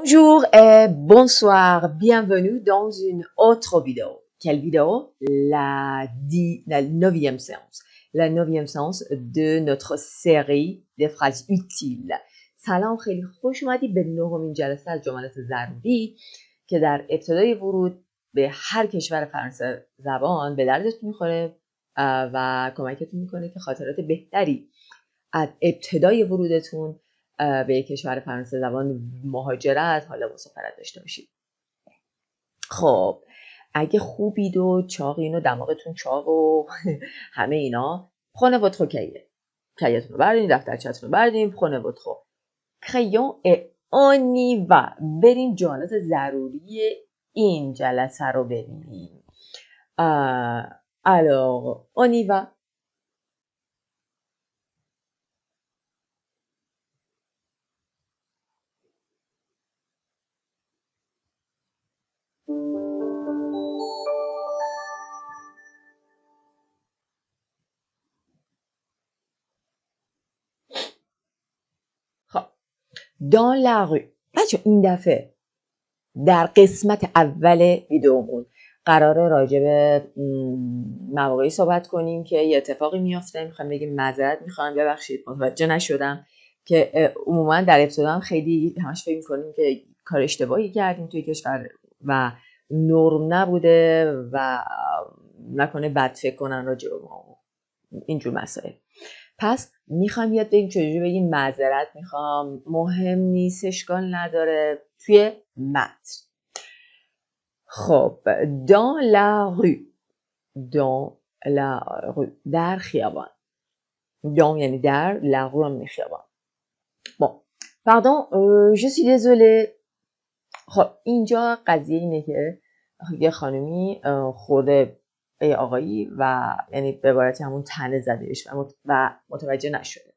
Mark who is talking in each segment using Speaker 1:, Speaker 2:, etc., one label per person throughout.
Speaker 1: Bonjour et bonsoir, bienvenue dans une autre vidéo. Quelle vidéo? La 9e séance. La 9e séance de notre série des phrases utiles. سلام، خیلی خوش اومدید به 9مین جلسه از جملات ضروری که در ابتدای ورود به هر کشور فرانسه زبان به دردتون میخوره و کمکتون میکنه که خاطرات بهتری از ابتدای ورودتون به کشور فرانسه زبان مهاجرت حالا مسافرت داشته باشید. خب اگه خوبید و چاقین و دماغتون چاق و همه اینا، prenez votre cahier. کایتون رو بردین، دفترچه‌تون رو بردین، prenez votre crayon et on y va. بریم جملات ضروری این جلسه رو ببینیم. Alors on y va. Dans la rue. بچه این دفعه در قسمت اول ویدئومون قراره راجع به مواقعی صحبت کنیم که یه اتفاقی میافته، میخوام بگیم معذرت میخوام، ببخشید متوجه نشدم، که عموما در ابتدا هم خیلی همش فکر میکنیم که کار اشتباهی کردیم توی کشور و نرم نبوده و نکنه بد فکر کنن راجع به ما، اینجور مسائل. پس میخوام یاد بگیم چجوری بگیم معذرت میخوام، مهم نیست، اشکال نداره، توی متن. خب dans la rue. dans la rue. در خیابان. dans یعنی در، la rue یعنی خیابان. bon pardon je suis désolée. خب اینجا قضیه اینه که یه خانومی خورده ای آقایی و یعنی به عبارتی همون طعنه زدهش و متوجه نشده.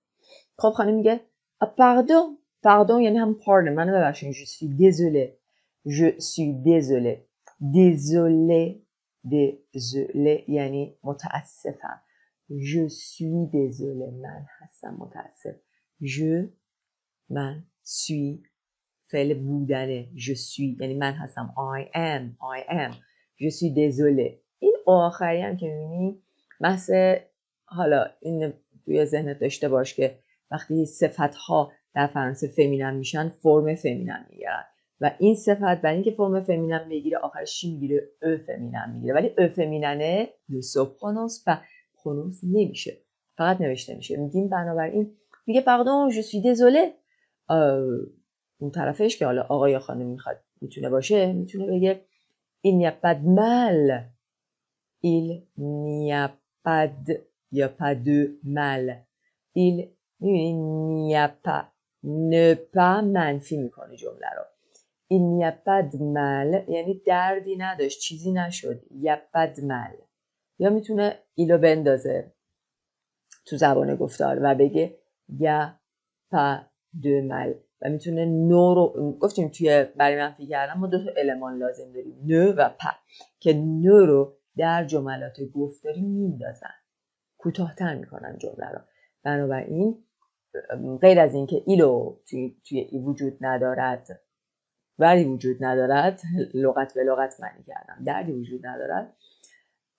Speaker 1: خب خانم میگه pardon. pardon یعنی هم pardon، منو ببخشید، je suis désolée. je suis désolée. désolé یعنی متاسفم. je suis désolée، من هستم متاسف. من suis فعل بودنه، je suis یعنی من هستم. I am je suis désolée. این آخری هم که میبینی مثل، حالا این توی ذهنت داشته باش که وقتی صفت‌ها در فرانسه فمینن میشن فرم فمینن میگیرن و این صفت برای اینکه فرم فمینن بگیره آخرش چی میگیره؟ او فمینن میگیره، ولی او فمیننه ne se prononce pas، پرونونس نمیشه، فقط نوشته میشه. میگیم بنابراین میگه pardon je suis désolée. اون طرفش که حالا آقا یا خانم میخواد میتونه باشه، میتونه بگه il n'y a pas de mal. il n'y a pas de mal. il n'y a pas ne pas منفی میکنه جمله رو. il n'y a pas de mal یعنی دردی نداشت، چیزی نشد. il n'y a pas de mal. یا میتونه ایلو بندازه تو زبان گفتار و بگه il n'y a pas de mal و میتونه نو رو، گفتیم توی برای منفی کردن ما دو تا المان لازم داریم، نو و پ، که نو رو در جملات گفتاری میندازن، کوتاه‌تر میکنن جمله رو. بنابراین غیر از این که ایلو توی وجود ندارد، ولی وجود ندارد، لغت به لغت معنی کردم، دردی وجود ندارد،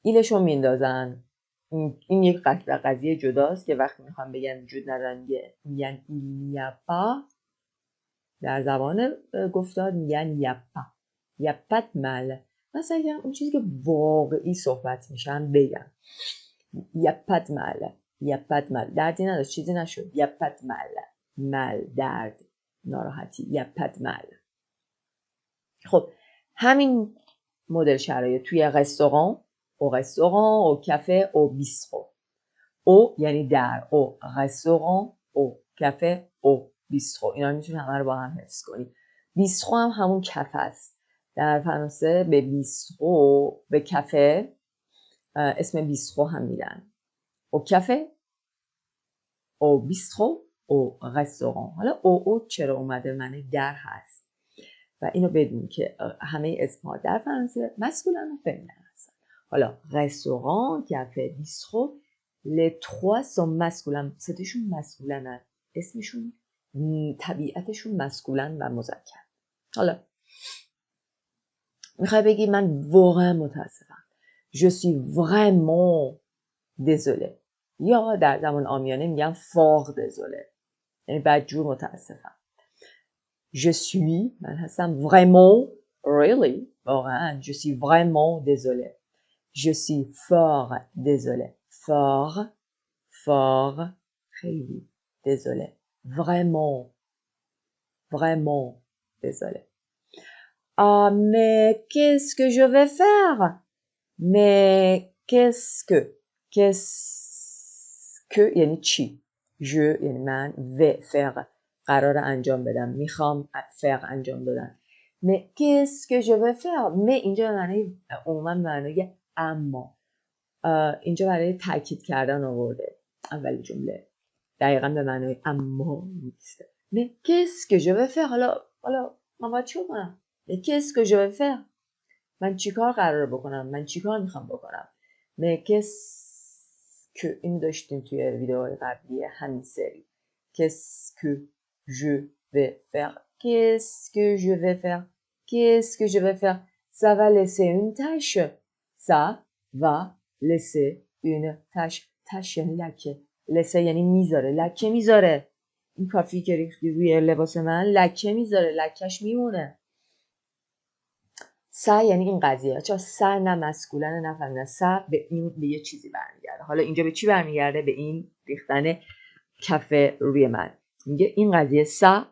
Speaker 1: ایلشو میندازن. این یک قضیه جداست که وقتی میخوام بگن وجود ندارن میگن il n'y a pas، در زبان گفتار میگن y a pas. y a pas de mal. مثلا اگر اون چیزی که واقعی صحبت میشن بگم y a pas de mal. y a pas de mal دردی نداشت، چیزی نشد. y a pas de mal. mal درد، ناراحتی. y a pas de mal. خب همین مدل شرایط توی رستوران، او رستوران، او کافه، او بیسترو. او یعنی در، او رستوران، او کافه، او بیسترو. اینا میتونی همه رو با هم حفظ کنی. بیسترو هم همون کافه است. در فرانسه به بیسترو، به کافه اسم بیسترو هم میدن. او کافه، او بیسترو، او رستوران. حالا او چرا اومده؟ معنی در هست و اینو بدون که همه اسمها در فرانسه مسکولن و فمینن هستن. حالا رستوران، کافه، بیسترو، les trois sont masculins. ستشون مسکولن هست. اسمشون، طبیعتشون مسکولن و مذکر. حالا میخوای بگی من واقعا متاسفم. Je suis vraiment désolé. یا در زمان عامیانه میگم fort désolé. یعنی بدجور متاسفم. Je suis من هستم vraiment really واقعا je suis vraiment désolé. Je suis fort désolé. Fort خیلی désolé. Vraiment désolé. Ah mais qu'est-ce que je vais faire? Mais qu'est-ce que یعنی چی؟ je یعنی من vais faire قرار انجام بدم، میخوام faire انجام دادن. mais qu'est-ce que je vais faire? mais اینجا معنی عموما معنی اما اینجا برای تاکید کردن آورده اول جمله دقیقا به معنی اما نیست. mais qu'est-ce que je vais faire؟ حالا من باید چی کنم؟ mais qu'est-ce que je vais faire؟ من چیکار قراره بکنم؟ من چیکار میخوام بکنم؟ mais qu'est-ce que این داشتیم توی ویدیوهای قبلی همین سری. qu'est-ce que je vais faire? qu'est-ce que je vais faire? qu'est-ce que je vais faire? ça va laisser une tache. ça va laisser une tache. tache یعنی لکه. laisser یعنی میذاره. لکه میذاره. این کافی که ریختی روی لباس من لکه میذاره. لکش میمونه. سا یعنی این قضیه. چرا سا نه مسکولن نه فمینن. سا به یه چیزی برمیگرده. حالا اینجا به چی برمیگرده؟ به این ریختن کف روی من. میگه این قضیه سا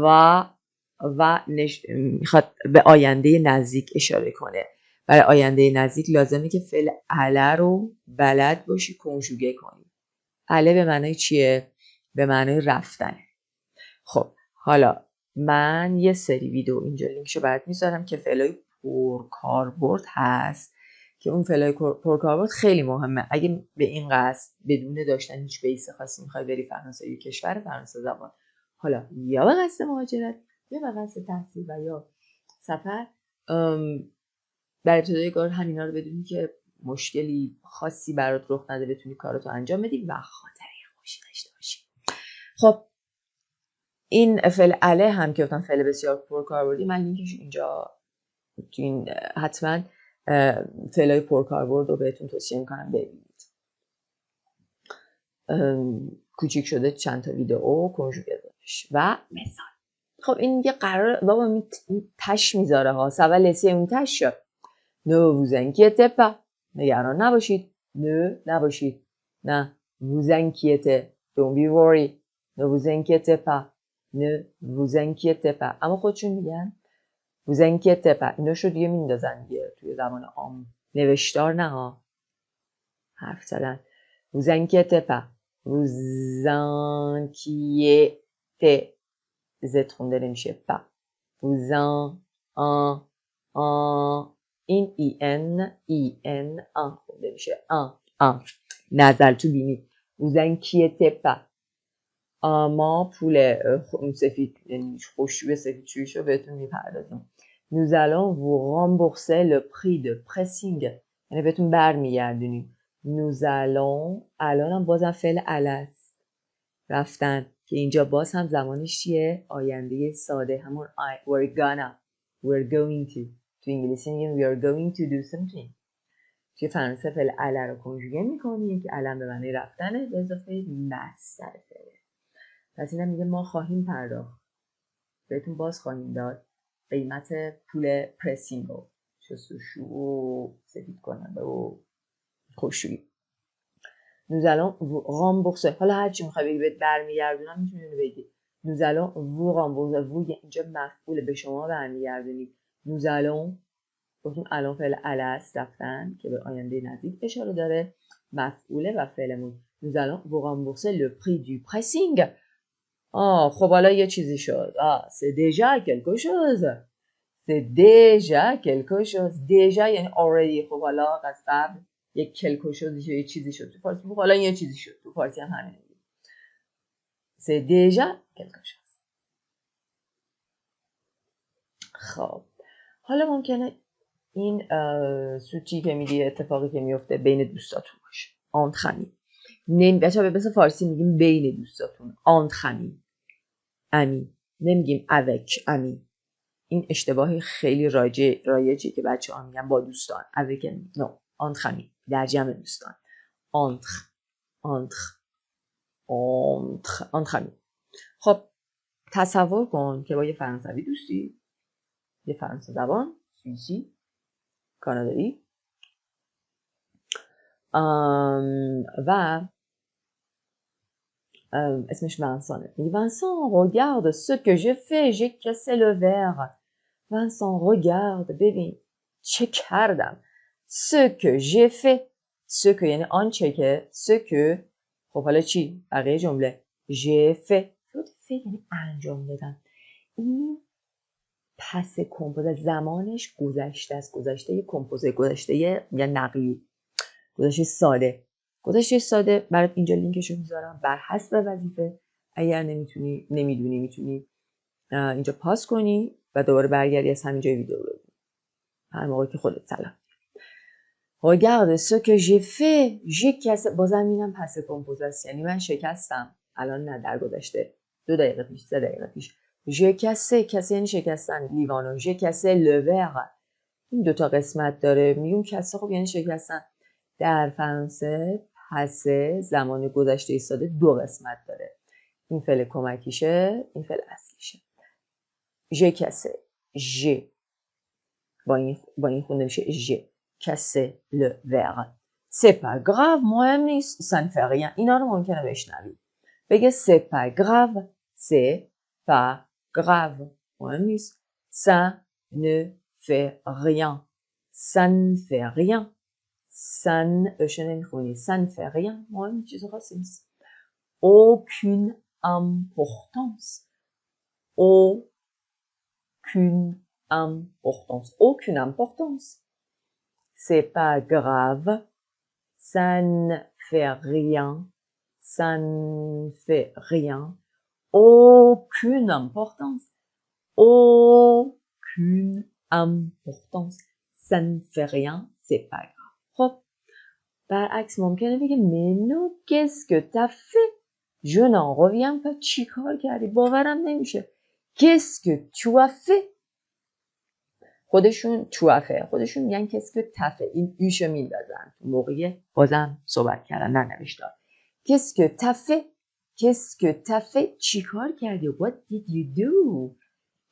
Speaker 1: و میخواد به آینده نزدیک اشاره کنه. برای آینده نزدیک لازمه که فعل اله رو بلد باشی کنجوگه کنی. اله به معنی چیه؟ به معنی رفتنه. خب حالا من یه سری ویدیو اینجا لینکشو برات میذارم که فعلای پرکاربرد هست که اون فعلای پرکاربرد خیلی مهمه. اگه به این قصد بدون داشتن هیچ بیس خاصی میخوای بری فرانسه یا کشور فرانسه زبان، حالا یا به قصد مهاجرت یا به قصد تحصیل و یا سفر، در ابتدای کار همینا رو بدونی که مشکلی خاصی برات رخ نده، بتونی کاراتو انجام بدی و خاطره خوشی داشته باشی. خب این فعل اله هم که گفتم فعل بسیار پرکاربردی، من لینکش اینجا تو این حتما فعلای پرکاربرد رو بهتون توصیه میکنم ببینید. کوچیک شده چند تا ویدئو کنجوگه داشت و مثال. خب این میگه قرار بابا تش میذاره ها. سوال لسی اون تش شد. نه ووزنکیته پا نگران نباشید. نه نباشید. نه ووزنکیته don't be worry. نه ووزنکیته پا نه ووزنکیته پا. اما خودشون میگن ووزنکیته پا. ایناشو دیگه میندازن دیگه توی زمان عام. نوشتار نه ها. حرف زدن. ووزنکیته پا ووزنکیته زد خونده نمیشه پا. ووزن این این خونده میشه نزل تو بینی. ووزنکیته پا. ما پول سفید یعنی خوشوی سفید شویشو بهتون میپردازیم. Nous allons vous rembourser le prix de pressing. یعنی بهتون برمیگردونیم. Nous allons الان هم بازم فعل است. رفتن که اینجا باز هم زمانش چیه؟ آینده ساده. همون we're going to. تو انگلیسی میگیم we are going to do something. توی فرانسه فعل اله رو کنجوگه میکنیم که الان به معنی رفتنه به اضافه مصدر فعله. پس اینم میگه ما خواهیم پرداخت. بهتون باز خواهیم داد قیمت پول پرسینگ رو. شستشو و سفید کننده و خوشویی. Nous allons vous rembourser. حالا هرچی میخوای بگی بهت برمیگردونم میتونی اینو بگی. Nous allons vous rembourser. vous اینجا مفعول به شما برمیگردونی. Nous allons گفتیم الان فعل است رفتن که به آینده نزدیک اشاره داره. مفعوله و فعلمون. Nous allons vous rembourser le prix du pressing. خب حالا یه چیزی شد. c'est déjà quelque chose. c'est déjà quelque chose. déjà یعنی already. خب حالا از قبل یک quelque chose یه چیزی شد. تو فارسی خب حالا یه چیزی شد. تو فارسی هم همینه. c'est déjà quelque chose. خب حالا ممکنه این سوچی که میگی اتفاقی که میفته بین دوستاتون باشه. entre amis. بچه‌ها به فارسی میگیم بین دوستاتون. entre amis. امی نمیگیم avec امی. این اشتباه خیلی رایجی که بچه ها میگن با دوستان avec نو entre amis در جمع دوستان entre amis. خب تصور کن که با یه فرانسوی دوستی، یه فرانسه زبان سوئیسی کانادایی و اسمش ونسانه. میگه ونسان regarde ce que j'ai fait j'ai cassé le verre. ونسان regarde ببین چه کردم. ce que j'ai fait ce que یعنی آنچه که ce que خب حالا چی؟ بقیه جمله j'ai fait یعنی انجام دادم. این پس کمپوزه زمانش گذشته است. گذشته کمپوزه گذشته یا نقلی گذشته ساده برات اینجا لینکشو میذارم بر حسب وظیفه. اگر نمیدونی میتونی اینجا پاس کنی و دوباره برگردی از همینجا ویدیو رو ببینی هر موقع که خودت سلام. regarde ce que j'ai fait j'ai cassé. بازم اینم پس کمپوزه است یعنی من شکستم. الان نه در گذشته 2 دقیقه پیش 3 دقیقه پیش. j'ai cassé یعنی شکستن لیوانو. j'ai cassé le verre. این 2 تا قسمت داره. میگم کسه خب یعنی شکستن. در فرانسه پس زمان گذشته ساده 2 قسمت داره. این فعل کمکیشه این فعل اصلیشه. j'ai cassé j'ai با این خونده میشه j'ai cassé le verre. c'est pas grave مهم نیست. ça ne fait rien. اینا رو ممکنه بشنوید. بگه c'est pas grave c'est pas grave مهم نیست. ça ne fait rien. ça ne fait rien. ça نمیخونی. ça ne fait rien مهم چیز خاصی نیست. aucune importance. aucune importance. c'est pas grave. ça ne fait rien. ça ne fait rien. aucune importance. aucune importance. ça ne fait rien. c'est pas grave. خب برعکس ممکنه بگه mais non qu'est-ce que t'as fait. je n'en reviens pas. چی کار کردی؟ باورم نمیشه. qu'est-ce que tu as fait. خودشون میگن qu'est-ce que t'as fait. این ایشو میندازن تو موقع بازم صحبت کردن ننوشتار. qu'est-ce que t'as fait. qu'est-ce que t'as fait. چی کار کردی؟ what did you do.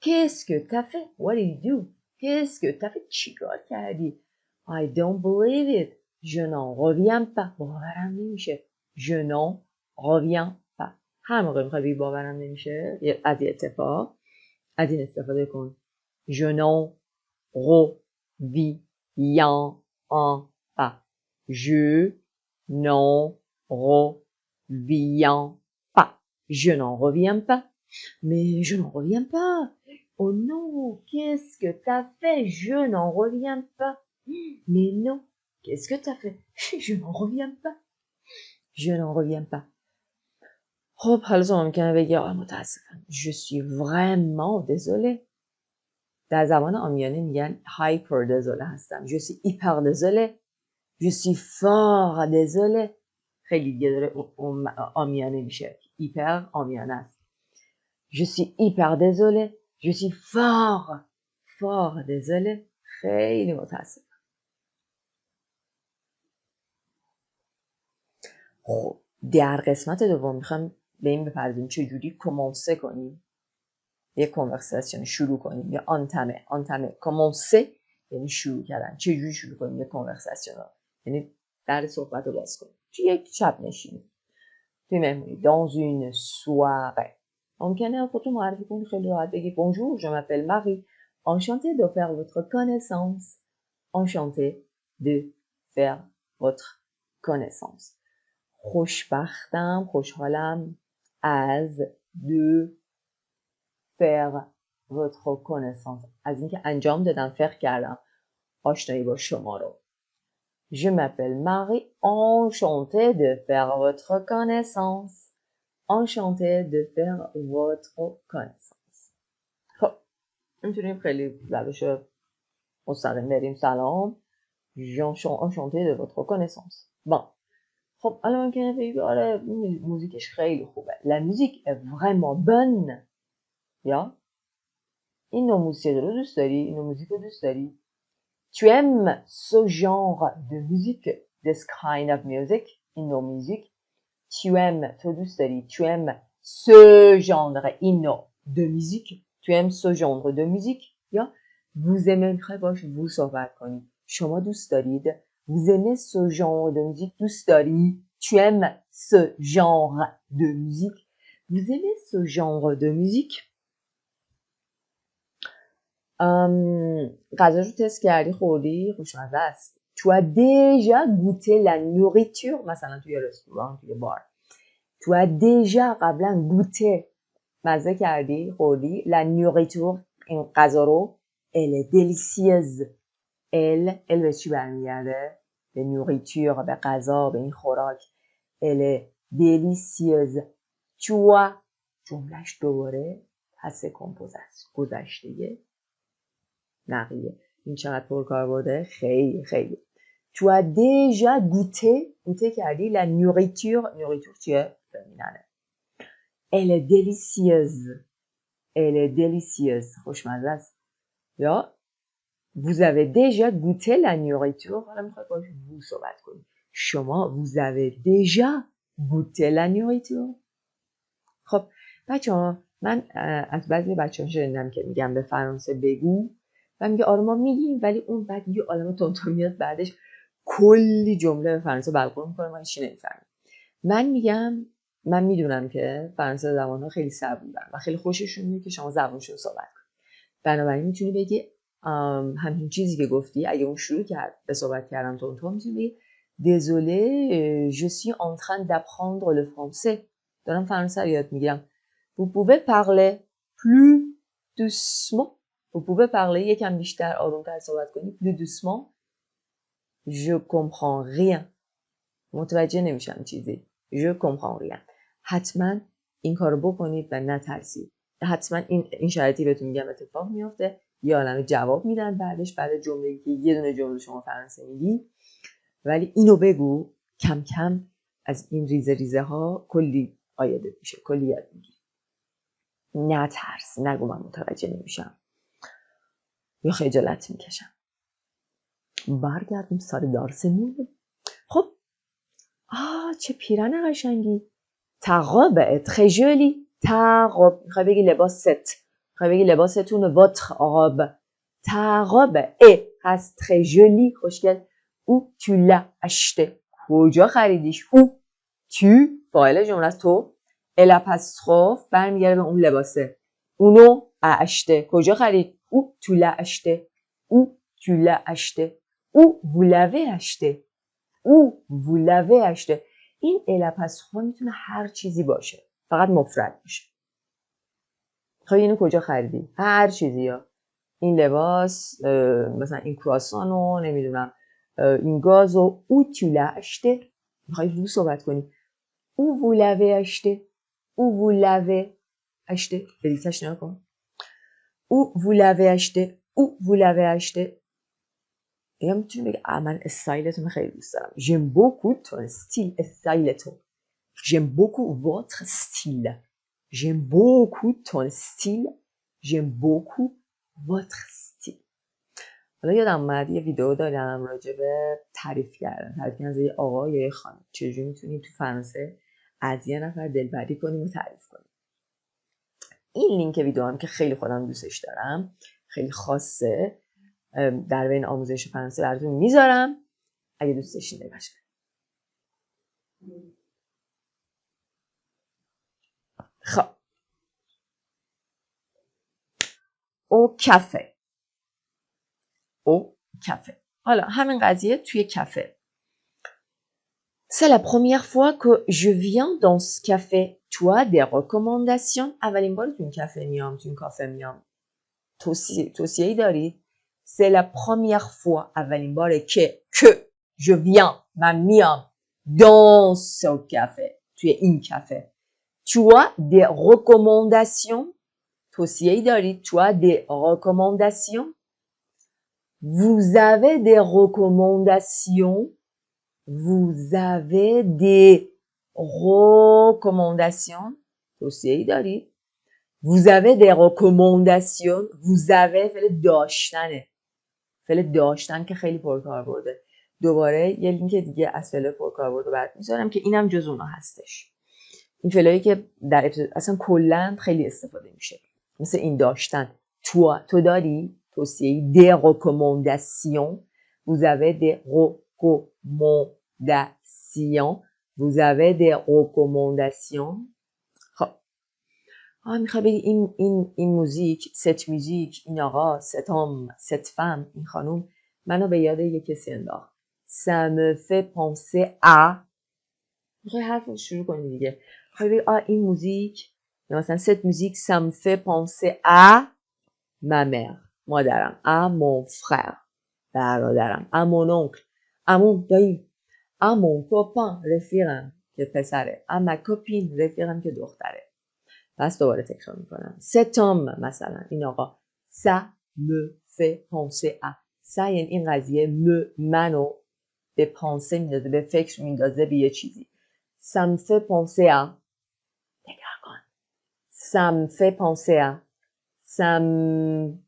Speaker 1: qu'est-ce que t'as fait. what did you do. qu'est-ce que t'as fait. چی کار کردی؟ I don't believe it. je n'en reviens pas. باورم نمیشه. je n'en reviens pas. هر موقع میخوای بگی باورم نمیشه از این اتفاق از این استفاده کن. je n'en reviens pas. je n'en reviens pas. je n'en reviens pas. mais je n'en reviens pas. oh non, qu'est-ce que t'as fait. je n'en reviens pas. mais non, qu'est-ce que t'as fait. je n'en reviens pas. je n'en reviens pas. خب حالا ممکنه بگی متاسفم. je suis vraiment désolé. در زبان عامیانه میگن hyper désolé هستم. je suis hyper désolé. je suis fort désolé. خیلی دیگه داره عامیانه میشه. hyper عامیانه است. je suis hyper désolé. je suis fort désolé. خیلی متاسفم. خب در قسمت دوم میخوام به این بپردازیم چجوری کمانسه کنیم یک کنورساسیون شروع کنیم یا آنتمه کمانسه یعنی شروع کردن. چجوری شروع کنیم یک کنورساسیون رو یعنی در صحبت رو باز کنیم. توی یک شب نشینی توی مهمونی dans une soirée ممکنه خودتون معرفی کنی خیلی راحت بگی bonjour je m'appelle Marie enchanté de faire votre connaissance. enchanté de faire votre connaissance. خوشحالم از de faire votre connaissance. از اینکه انجام دادم فقه کردم آشنایی با شما رو. je m'appelle Marie enchantée de faire votre connaissance. enchantée de faire votre connaissance. خب میتونیم خیلی روش مستقیم بریم. سلام enchanté de votre connaissance. bon خب الان ممکنه بگی آره موزیکش خیلی خوبه. la musique est vraiment bonne. یا این نوع موسیقی رو دوست داری؟ این نوع موزیک رو دوست داری؟ Tu aimes ce genre de musique, this kind of music, این نوع موزیک؟ Tu aimes, تو دوست داری؟ Tu aimes ce genre, این نوع de musique? Tu aimes ce genre de musique? یا vous aimez, میخوای باش vous صحبت کنی. شما دوست دارید؟ Vous aimez ce genre de musique? دوست داری؟ Tu aimes ce genre de musique? Vous aimez ce genre de musique? غذا رو تست کردی خوردی خوشمزه است. Tu as déjà goûté la nourriture مثلا توی رستوران توی بار. Tu as déjà قبلا goûté مزه کردی خوردی la nourriture این غذا رو. Elle est délicieuse. elle به چی برمیگرده؟ به nourriture به غذا به این خوراک. Elle est délicieuse. Tu as جملهش دوباره پس کمپوزیشن گذشته نقلیه. این چقدر پرکاربرده؟ خیلی خیلی. Tu as déjà goûté کردی la nourriture چیه؟ فمیننه. Elle est délicieuse. خوشمزه است. یا vous avez déjà goûté la nourriture. حالا میخواد باش vous صحبت کنید. شما vous avez déjà goûté la nourriture. خب بچه‌ها من از بعضی بچه‌ها شنیدم که میگم به فرانسه بگو و میگه آره ما میگیم ولی اون بعد یه عالمه تونتون میاد بعدش کلی جمله به فرانسه بلغور میکنه من هیچی نمیفهمم. من میگم من میدونم که فرانسه زبان‌ها خیلی صبورن و خیلی خوششون میاد که شما زبانشون رو صحبت کنید. بنابراین میتونی بگی همین چیزی که گفتی اگه اون شروع کرد به صحبت کردن تونتون میتونی بگی désolé je suis en train d'apprendre le français. دارم فرانسه رو یاد میگیرم. Vous pouvez parler plus doucement. Vous pouvez parler یکم بیشتر آرومتر صحبت کنید. Plus doucement. Je comprends rien. متوجه نمیشم چیزی. Je comprends rien. حتما این کارو بکنید و نترسید. حتما این شرایطی بهتون میگم اتفاق میفته. یه عالمه جواب میدن بعدش بعد جمله‌ای که یه دونه جمله شما فرانسه میگی. ولی اینو بگو کم کم از این ریزه ها کلی آیدت میشه. کلی یاد میگیری. نترس. نگو من متوجه نمیشم. یا خجالت میکشم. برگردیم سر درسمون. خب چه پیرن قشنگی. Ta robe est très jolie. Ta robe. میخوای بگی لباست. میخوای بگی لباستون votre robe. Ta robe est هست très jolie خوشگل. Où tu l'as acheté. کجا خریدیش؟ Où tu فاعل جمله است تو. الapostrophe برمیگرده به اون لباسه. اونو acheté. کجا خرید؟ Où tu l'as acheté. Où tu l'as acheté. Où vous l'avez acheté. Où vous l'avez acheté. این الapostrophe میتونه هر چیزی باشه. فقط مفرد باشه. خب اینو کجا خریدی؟ هر چیزی یا این لباس مثلا این کرواسانو نمیدونم این گازو Où tu l'as acheté. میخوای vous صحبت کنی. Où vous l'avez acheté. Où vous l'avez acheté. بریتش نگاه کن. Où vous l'avez acheté. Où vous l'avez acheté. یا میتونی بگی من استایلتون خیلی دوست دارم. J'aime beaucoup ton style. استایلتون. J'aime beaucoup votre style. J'aime beaucoup ton style. J'aime beaucoup votre style. حالا یادم اومد یه ویدیو دارم راجع به تعریف کردن از یه آقا یا یه خانم چجوری میتونی تو فرانسه از یه نفر دلبری کنی و تعریف کنی. این لینک ویدیو هم که خیلی خودم دوستش دارم خیلی خاصه در بین آموزش فرانسه براتون میذارم اگه دوست داشتین نگاش کنید. خب او کافه. حالا همین قضیه توی کافه. C'est la première fois que je viens dans ce café. Tu as des recommandations? اولین بار تو این کافه میام. توصیه‌ای داری؟ C'est la première fois. اولین باره که je viens من میام dans ce café. توی این کافه. Tu as des recommandations? توصیه‌ای داری؟ Tu as des recommandations? Vous avez des recommandations? Vous avez des recommandations? توصیه‌ای داری؟ vous avez des recommandations vous avez فعل داشتنه فعل داشتن که خیلی پرکاربرده دوباره یه لینک دیگه از فعل پرکاربرد بعد میذارم که اینم جز اونها هستش این فعلایی که در اصلا کلا خیلی استفاده میشه مثل این داشتن تو داری توصیه des recommandations vous avez des recommandations vous avez des recommandations خب میخوای بگی این موزیک ست موزیک این آقا ست هام ست فم این خانوم منو به یاد یه کسی انداخت ça me fait penser à میخوای حرف شروع کنی دیگه میخوای بگی این موزیک یا مثلا ست موزیک ça me fait penser à ma mère مادرم à mon frère برادرم à mon oncle à mon دایی à mon copain رفیقم که پسره à ma copine رفیقم که دختره پس دوباره تکرار میکنم cet homme مثلا این آقا ça me fait penser à ça یعنی این قضیه منو به پانسه میندازه به فکر میندازه به یه چیزی ça me fait penser à تکرار کن ça me fait penser à ça me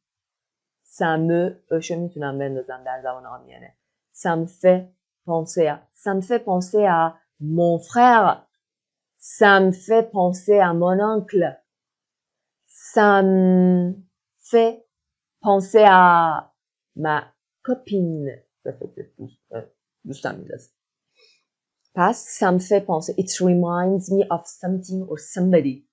Speaker 1: شو میتونم بندازم در زبان عامیانه ça me fait penser à mon frère ça me fait penser à mon oncle ça me fait penser à ma copine دوستم میندازه پس ça me fait penser it reminds me of something or somebody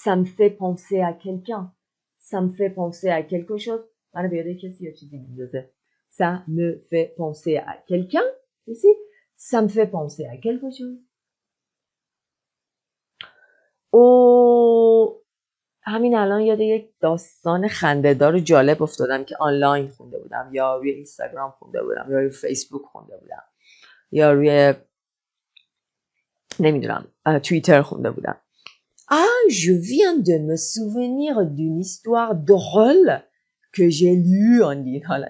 Speaker 1: ça me fait penser à quelqu'un ça me fait penser à quelque chose منو به یاد کسی یا چیزی میندازه ça me fait penser à quelqu'un ici ça me fait penser à quelque chose همین الان یاد یک داستان خنده‌دار و جالب افتادم که آنلاین خونده بودم یا روی اینستاگرام خونده بودم یا روی فیسبوک خونده بودم یا روی نمیدونم توییتر خونده بودم je viens de me souvenir d'une histoire drôle que j'ai lue en ligne حالا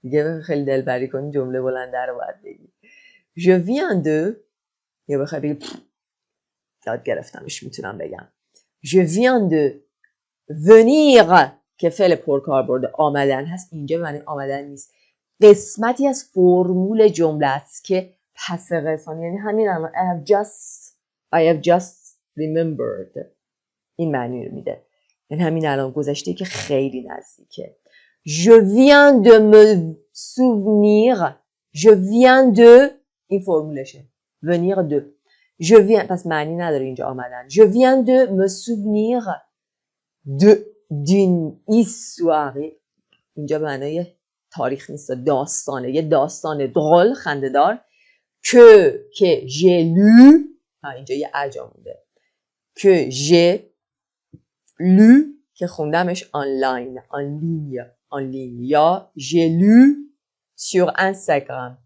Speaker 1: دیگه خیلی دلبری کنی جمله بلنده رو باید بگی je viens de یا بخوای بگی یاد گرفتمش میتونم بگم je viens de venir که فعل پرکاربرد آمدن هست اینجا معنی آمدن نیست قسمتی از فرمول جمله است که پس قسم یعنی همین الان I have just remembered این معنی رو میده یعنی همین الان گذشته که خیلی نزدیکه je viens de me souvenir je viens de این فرمولشه venir de je viens پس معنی نداره اینجا آمدن je viens de me souvenir d'une histoire اینجا معنی تاریخ نیست داستانه یه داستان درول خنده‌دار که j'ai lu اینجا یه ارجا مونده که j'ai lu که خوندمش آنلاین en ligne یا j'ai lu sur Instagram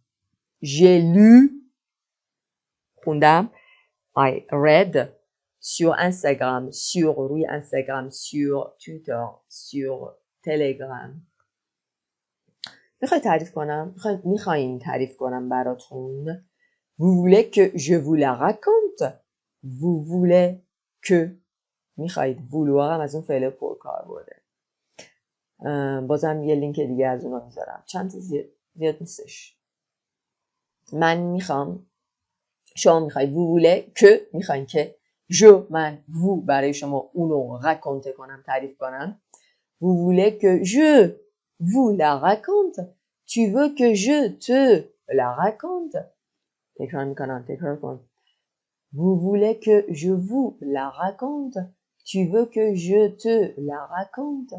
Speaker 1: j'ai lu خوندم I read sur Instagram روی Instagram sur Twitter sur Telegram میخواین تعریف کنم براتون vous voulez que je vous la raconte vous voulez que میخواید وولوها هم از اون فعل پرکار برده بازم یه لینک دیگه از اونا میذارم چند تا زیاد نیستش من میخوام شما میخواید vous voulez que میخواین که من vous برای شما اونو raconte کنم تعریف کنم vous voulez que je vous la raconte tu veux que je te la raconte تکرار میکنم تکرار کن vous voulez que je vous la raconte tu veux que je te la raconte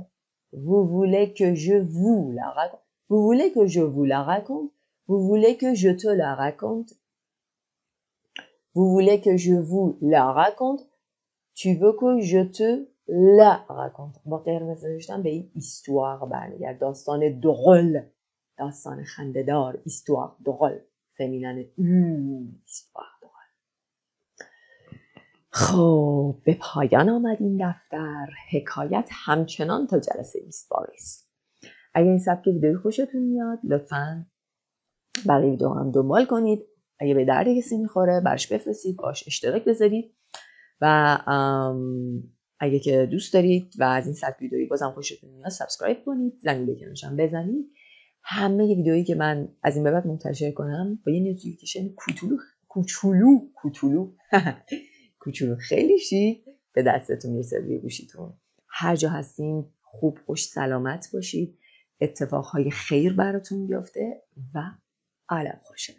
Speaker 1: vous voulez que je vous la raconte vous voulez que je vous la raconte vous voulez que je te la raconte vous voulez que je vous la raconte tu veux que je te la raconte با قرمز نوشتم به این histoire برمیگرد داستان درول داستان خنده‌دار histoire درول فمینن histoire درول خب به پایان آمد این دفتر حکایت همچنان تا جلسه 20 است اگر این سبک ویدیوی خوشتون میاد لطفاً برای ویدیو هم دنبال کنید اگه به درد کسی میخوره برش بفرستید باش اشتراک بذارید و اگه که دوست دارید و از این سبک ویدئویی بازم خوشتون میاد سابسکرایب کنید، زنگوله کنارش هم بزنید. همه ویدئویی که من از این به بعد منتشر کنم با یه نوتیفیکیشن کوچولو خیلی شیک به دستتون میرسه روی گوشیتون. هر جا هستین خوب خوش سلامت باشید، اتفاقهای خیر براتون بیفته و عالم خوشه.